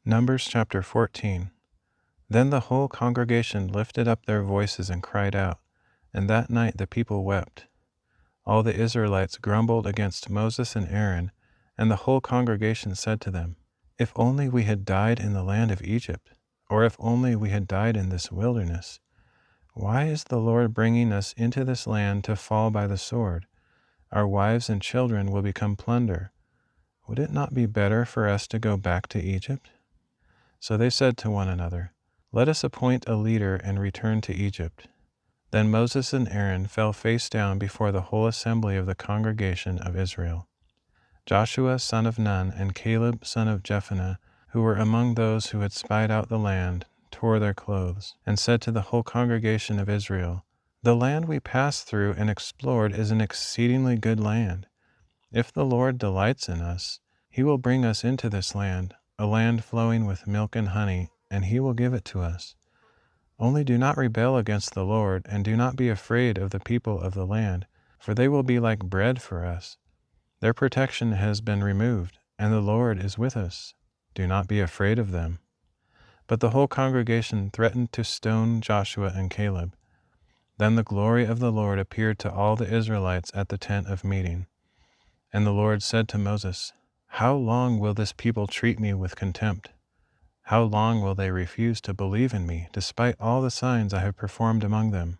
Numbers chapter 14. Then the whole congregation lifted up their voices and cried out, and that night the people wept. All the Israelites grumbled against Moses and Aaron, and the whole congregation said to them, "If only we had died in the land of Egypt, or if only we had died in this wilderness. Why is the Lord bringing us into this land to fall by the sword? Our wives and children will become plunder. Would it not be better for us to go back to Egypt?" So they said to one another, "Let us appoint a leader and return to Egypt." Then Moses and Aaron fell face down before the whole assembly of the congregation of Israel. Joshua son of Nun and Caleb son of Jephunneh, who were among those who had spied out the land, tore their clothes, and said to the whole congregation of Israel, "The land we passed through and explored is an exceedingly good land. If the Lord delights in us, he will bring us into this land, a land flowing with milk and honey, and he will give it to us. Only do not rebel against the Lord, and do not be afraid of the people of the land, for they will be like bread for us. Their protection has been removed, and the Lord is with us. Do not be afraid of them." But the whole congregation threatened to stone Joshua and Caleb. Then the glory of the Lord appeared to all the Israelites at the tent of meeting. And the Lord said to Moses, "How long will this people treat me with contempt? How long will they refuse to believe in me, despite all the signs I have performed among them?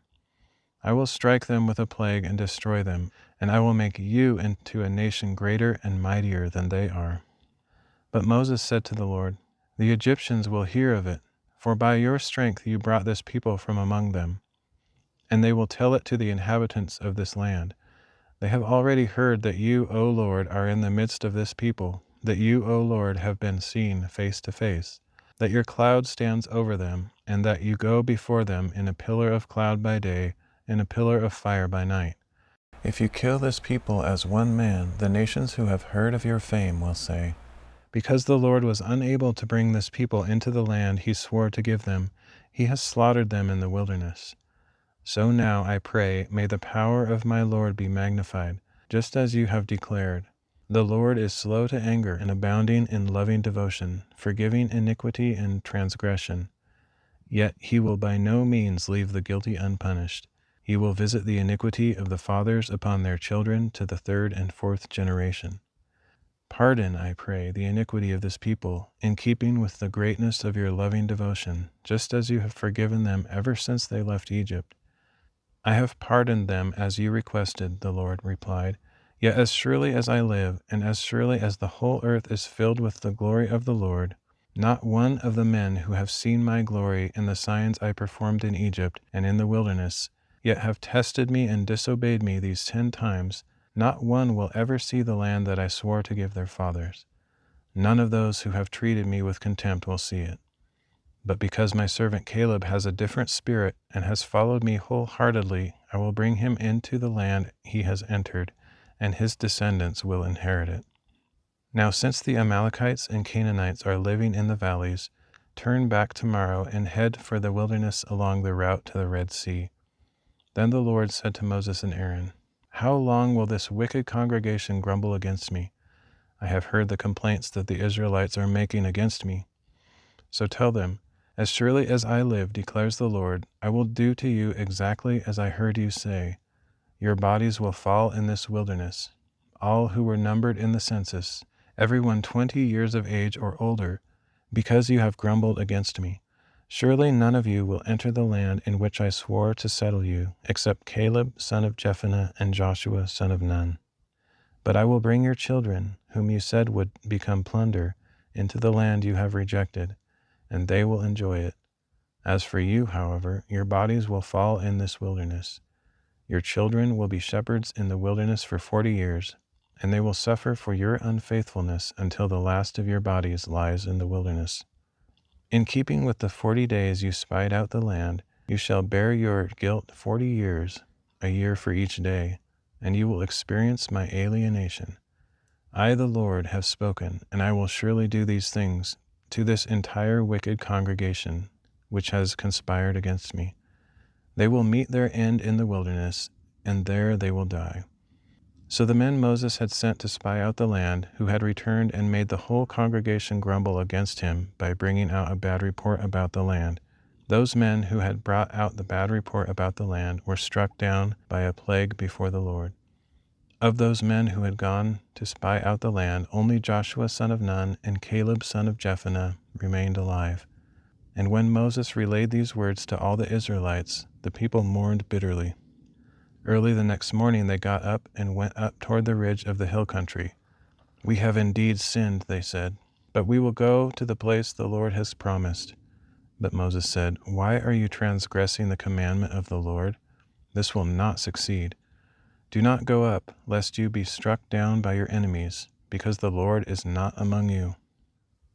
I will strike them with a plague and destroy them, and I will make you into a nation greater and mightier than they are." But Moses said to the Lord, "The Egyptians will hear of it, for by your strength you brought this people from among them, and they will tell it to the inhabitants of this land. They have already heard that you, O Lord, are in the midst of this people, that you, O Lord, have been seen face to face, that your cloud stands over them, and that you go before them in a pillar of cloud by day and a pillar of fire by night. If you kill this people as one man, the nations who have heard of your fame will say, 'Because the Lord was unable to bring this people into the land he swore to give them, he has slaughtered them in the wilderness.' So now, I pray, may the power of my Lord be magnified, just as you have declared. The Lord is slow to anger and abounding in loving devotion, forgiving iniquity and transgression. Yet he will by no means leave the guilty unpunished. He will visit the iniquity of the fathers upon their children to the third and fourth generation. Pardon, I pray, the iniquity of this people, in keeping with the greatness of your loving devotion, just as you have forgiven them ever since they left Egypt." "I have pardoned them as you requested," the Lord replied. "Yet as surely as I live, and as surely as the whole earth is filled with the glory of the Lord, not one of the men who have seen my glory in the signs I performed in Egypt and in the wilderness, yet have tested me and disobeyed me these 10 times, not one will ever see the land that I swore to give their fathers. None of those who have treated me with contempt will see it. But because my servant Caleb has a different spirit and has followed me wholeheartedly, I will bring him into the land he has entered, and his descendants will inherit it. Now since the Amalekites and Canaanites are living in the valleys, turn back tomorrow and head for the wilderness along the route to the Red Sea." Then the Lord said to Moses and Aaron, "How long will this wicked congregation grumble against me? I have heard the complaints that the Israelites are making against me. So tell them, 'As surely as I live, declares the Lord, I will do to you exactly as I heard you say. Your bodies will fall in this wilderness. All who were numbered in the census, everyone 20 years of age or older, because you have grumbled against me. Surely none of you will enter the land in which I swore to settle you, except Caleb son of Jephunneh and Joshua son of Nun. But I will bring your children, whom you said would become plunder, into the land you have rejected, and they will enjoy it. As for you, however, your bodies will fall in this wilderness. Your children will be shepherds in the wilderness for 40 years, and they will suffer for your unfaithfulness until the last of your bodies lies in the wilderness. In keeping with the 40 days you spied out the land, you shall bear your guilt 40 years, a year for each day, and you will experience my alienation. I, the Lord, have spoken, and I will surely do these things to this entire wicked congregation, which has conspired against me. They will meet their end in the wilderness, and there they will die. So the men Moses had sent to spy out the land, who had returned and made the whole congregation grumble against him by bringing out a bad report about the land, those men who had brought out the bad report about the land were struck down by a plague before the Lord. Of those men who had gone to spy out the land, only Joshua son of Nun and Caleb son of Jephunneh remained alive. And when Moses relayed these words to all the Israelites, the people mourned bitterly. Early the next morning they got up and went up toward the ridge of the hill country. "We have indeed sinned," they said, "but we will go to the place the Lord has promised." But Moses said, "Why are you transgressing the commandment of the Lord? This will not succeed. Do not go up, lest you be struck down by your enemies, because the Lord is not among you.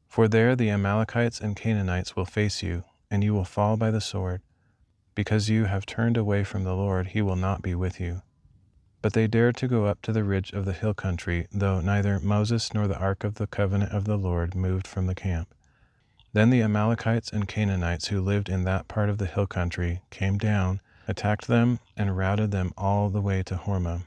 For there the Amalekites and Canaanites will face you, and you will fall by the sword. Because you have turned away from the Lord, he will not be with you." But they dared to go up to the ridge of the hill country, though neither Moses nor the ark of the covenant of the Lord moved from the camp. Then the Amalekites and Canaanites who lived in that part of the hill country came down, attacked them, and routed them all the way to Hormah.